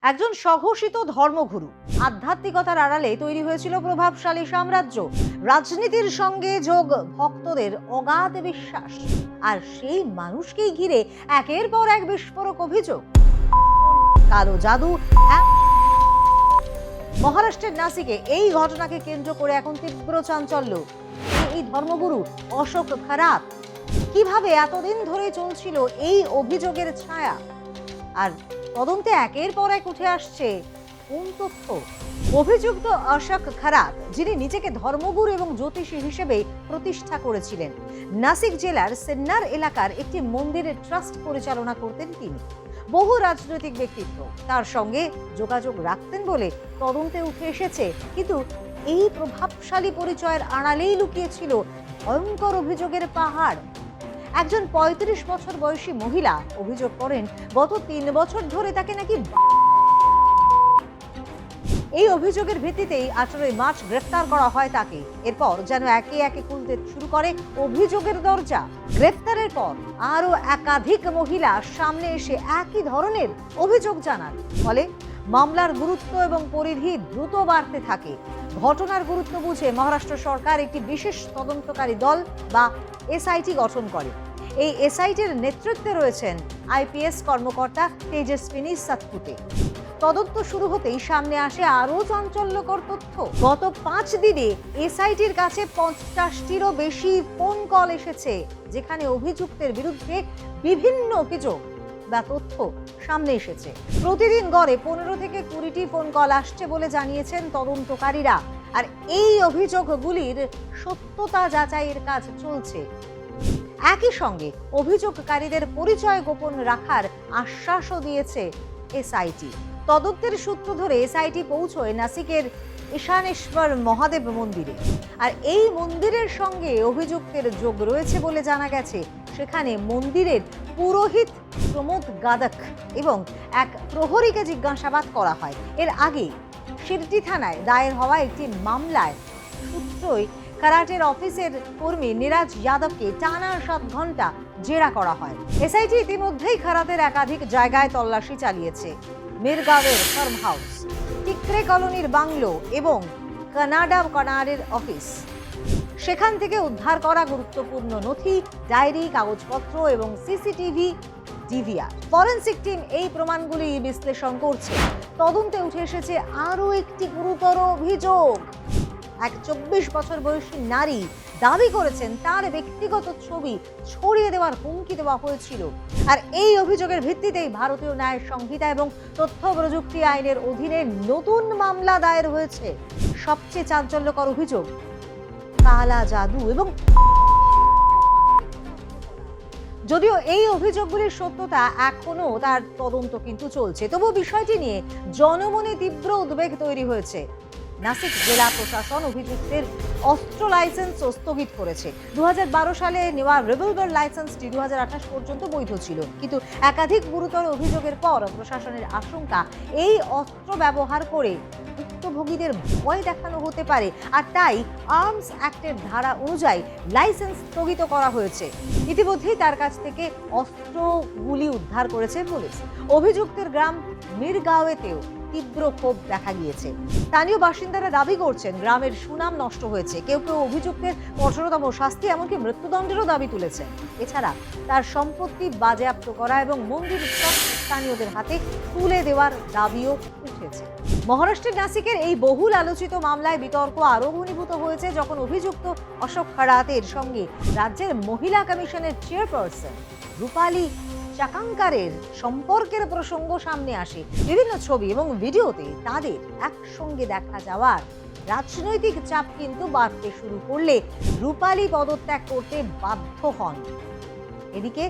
একজন স্বঘোষিত ধর্মগুরু আধ্যাত্মিকতার আড়ালে তৈরি হয়েছিল প্রভাবশালী সাম্রাজ্য। রাজনীতির সঙ্গে যোগ ভক্তদের অগাধ বিশ্বাস, আর সেই মানুষকেই ঘিরে একের পর এক বিস্ফোরক অভিযোগ, কালো জাদু। মহারাষ্ট্রের নাসিকে এই ঘটনাকে কেন্দ্র করে এখন তীব্র চাঞ্চল্য। এই ধর্মগুরু অশোক খারাত কিভাবে এতদিন ধরে চলছিল এই অভিযোগের ছায়া, আর তদন্তে একের পর এক উঠে আসছে কোন তথ্য? অভিযুক্ত অশোক খারাত, যিনি নিজেকে ধর্মগুরু এবং জ্যোতিষী হিসেবে প্রতিষ্ঠা করেছিলেন, নাসিক জেলার সিন্নার এলাকার একটি মন্দিরের ট্রাস্ট পরিচালনা করতেন। তিনি বহু রাজনৈতিক ব্যক্তিত্ব তার সঙ্গে যোগাযোগ রাখতেন বলে তদন্তে উঠে এসেছে, কিন্তু এই প্রভাবশালী পরিচয়ের আড়ালেই লুকিয়েছিল ভয়ঙ্কর অভিযোগের পাহাড়। একজন ৩৫ বছর বয়সী মহিলা অভিযোগ করেন, গত ৩ বছর ধরে তাকে নাকি। এই অভিযোগের ভিত্তিতেই ১৮ মার্চ গ্রেফতার করা হয় তাকে। এরপর যেন একে একে খুলতে শুরু করে অভিযোগের দরজা। গ্রেফতারের পর আরো একাধিক মহিলা সামনে এসে একই ধরনের অভিযোগ জানান। ফলে মামলার গুরুত্ব এবং পরিধি দ্রুত বাড়তে থাকে। ঘটনার গুরুত্ব বুঝে মহারাষ্ট্র সরকার একটি বিশেষ তদন্তকারী দল বা এসআইটি গঠন করে। এই এসআইটির নেতৃত্বে রয়েছেন আইপিএস কর্মকর্তা তেজস্বিনী সাতপুতে। তদন্ত শুরু হতেই সামনে আসে আরো চাঞ্চল্যকর তথ্য। গত ৫ দিনে এসআইটির কাছে ৫০টিরও বেশি ফোন কল এসেছে, যেখানে অভিযুক্তের বিরুদ্ধে বিভিন্ন অভিযোগ বা তথ্য সামনে এসেছে। প্রতিদিন গড়ে ১৫ থেকে ২০টি ফোন কল আসছে বলে জানিয়েছেন তদন্তকারীরা, আর এই অভিযোগগুলির সত্যতা যাচাইয়ের কাজ চলছে। একই সঙ্গে অভিযোগকারীদের পরিচয় গোপন রাখার আশ্বাসও দিয়েছে এসআইটি। তদন্তের সূত্র ধরে এসআইটি পৌঁছয় নাসিকের ঈশানেশ্বর মহাদেব মন্দিরে, আর এই মন্দিরের সঙ্গে অভিযুক্তের যোগ রয়েছে বলে জানা গেছে। সেখানে মন্দিরের পুরোহিত প্রমোদ গাদক এবং এক প্রহরীকে জিজ্ঞাসাবাদ করা হয়। এর আগে শিরটি থানায় দায়ের হওয়া একটি মামলায় সূত্রই খারাটের অফিসের কর্মী নীরাজ যাদবকে টানা ৭ ঘন্টা জেরা করা হয়। এসআইটি ইতিমধ্যেই খারাতের একাধিক জায়গায় তল্লাশি চালিয়েছে। মিরগাঁওয়ের ফার্ম হাউস, টিকরে কলোনির বাংলো এবং কানাডার অফিস। সেখান থেকে উদ্ধার করা গুরুত্বপূর্ণ নথি, ডায়েরি, কাগজপত্র এবং সিসিটিভি ডিভিআর। ফরেনসিক টিম এই প্রমাণগুলি বিশ্লেষণ করছে। তদন্তে উঠে এসেছে আরও একটি গুরুতর অভিযোগ। এক ২৪ বছর বয়সী নারী দাবি করেছেন তার ব্যক্তিগত ছবি ছড়িয়ে দেওয়ার হুমকি দেওয়া হয়েছিল, আর এই অভিযোগের ভিত্তিতেই ভারতীয় ন্যায় সংহিতা এবং তথ্য প্রযুক্তি আইনের অধীনে নতুন মামলা দায়ের হয়েছে। সবচেয়ে চাঞ্চল্যকর অভিযোগ, কালা জাদু। এবং যদিও এই অভিযোগগুলির সত্যতা এখনো তার তদন্ত কিন্তু চলছে, তবু বিষয়টি নিয়ে জনমনে তীব্র উদ্বেগ তৈরি হয়েছে। নাসিক জেলা প্রশাসন অভিযুক্তের অস্ত্র লাইসেন্স স্থগিত করেছে। ২০১২ সালে নেওয়া রিভলভার লাইসেন্সটি ২০২৮ পর্যন্ত বৈধ ছিল, কিন্তু একাধিক গুরুতর অভিযোগের পর প্রশাসনের আশঙ্কা এই অস্ত্র ব্যবহার করে ভুক্তভোগীদের ভয় দেখানো হতে পারে, আর তাই আর্মস অ্যাক্টের ধারা অনুযায়ী লাইসেন্স স্থগিত করা হয়েছে। ইতিমধ্যেই তার কাছ থেকে অস্ত্রগুলি উদ্ধার করেছে পুলিশ। অভিযুক্তের গ্রাম মিরগাঁওয়েতেও তীব্র ক্ষোভ দেখা গিয়েছে। স্থানীয় বাসিন্দারা দাবি করছেন গ্রামের সুনাম নষ্ট হয়েছে। কেউ কেউ অভিযুক্তের কঠোরতম শাস্তি, এমনকি মৃত্যুদণ্ডেরও দাবি তুলেছেন। এছাড়া তার সম্পত্তি বাজেয়াপ্ত করা এবং মন্দির স্থানীয়দের হাতে তুলে দেওয়ার দাবিও উঠেছে। মহারাষ্ট্রের নাসিকের এই বহুল আলোচিত মামলায় বিতর্ক আরও ঘনীভূত হয়েছে যখন অভিযুক্ত অশোক খারাতের সঙ্গে রাজ্যের মহিলা কমিশনের চেয়ারপারসন রূপালী চাকাঙ্কারের সম্পর্কের প্রসঙ্গ সামনে আসে। বিভিন্ন ছবি এবং ভিডিওতে তাদের একসঙ্গে দেখা যাওয়ার রাজনৈতিক চাপ কিন্তু বাড়তে শুরু করলে রূপালী পদত্যাগ করতে বাধ্য হন। এদিকে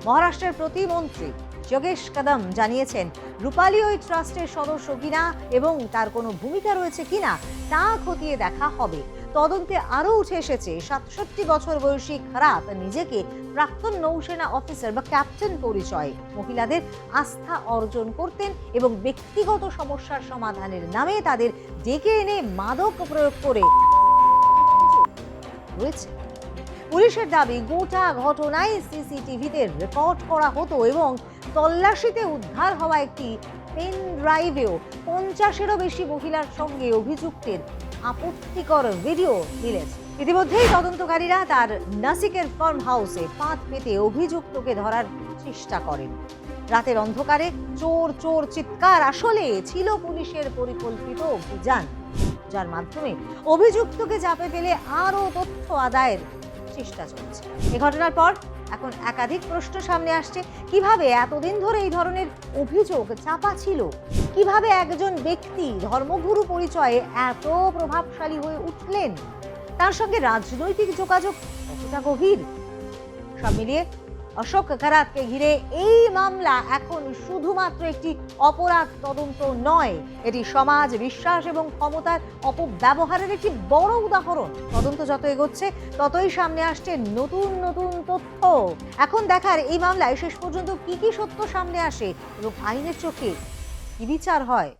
মহারাষ্ট্রের প্রতিমন্ত্রী যোগেশ কদম জানিয়েছেন, রূপালী ওই ট্রাস্টের সদস্য কিনা এবং তার কোনো ভূমিকা রয়েছে কিনা তা খতিয়ে দেখা হবে। তদন্তে আরও উঠে এসেছে ৬৭ বছর বয়সী খারাত নিজেকে প্রাক্তন নৌসেনা অফিসার বা ক্যাপ্টেন পরিচয়ে মহিলাদের আস্থা অর্জন করতেন এবং ব্যক্তিগত সমস্যার সমাধানের নামে তাদের ডেকে এনে মাদক প্রয়োগ করে রয়েছে। পুলিশের দাবি, গোটা ঘটনায় সিসিটিভিতে রেকর্ড করা হতো এবং তল্লাশিতে উদ্ধার হওয়া একটি পেন ড্রাইভেও 50-এরও বেশি মহিলার সঙ্গে অভিযুক্তের আপত্তিকর ভিডিও মিলেছে। ইতিমধ্যেই তদন্তকারীরা তার নাসিকের ফার্ম হাউসে ফাঁদ পেতে অভিযুক্তকে ধরার চেষ্টা করেন। রাতের অন্ধকারে চোর চোর চিৎকার আসলে ছিল পুলিশের পরিকল্পিত অভিযান, যার মাধ্যমে অভিযুক্তকে চাপে ফেলে আরও তথ্য আদায়ের চেষ্টা চলছে। এ ঘটনার পর এখন একাধিক প্রশ্ন সামনে আসছে। কিভাবে এতদিন ধরে এই ধরনের অভিযোগ চাপা ছিল? কিভাবে একজন ব্যক্তি ধর্মগুরু পরিচয়ে এত প্রভাবশালী হয়ে উঠলেন? তার সঙ্গে রাজনৈতিক যোগাযোগ কতটা গভীর? সব মিলিয়ে অশোক কারাতকে ঘিরে এই মামলা এখন শুধুমাত্র একটি অপরাধ তদন্ত নয়, এটি সমাজ, বিশ্বাস এবং ক্ষমতার অপব্যবহারের একটি বড় উদাহরণ। তদন্ত যত এগোচ্ছে ততই সামনে আসছে নতুন নতুন তথ্য। এখন দেখার এই মামলায় শেষ পর্যন্ত কি কি সত্য সামনে আসে এবং আইনের চোখে কি বিচার হয়।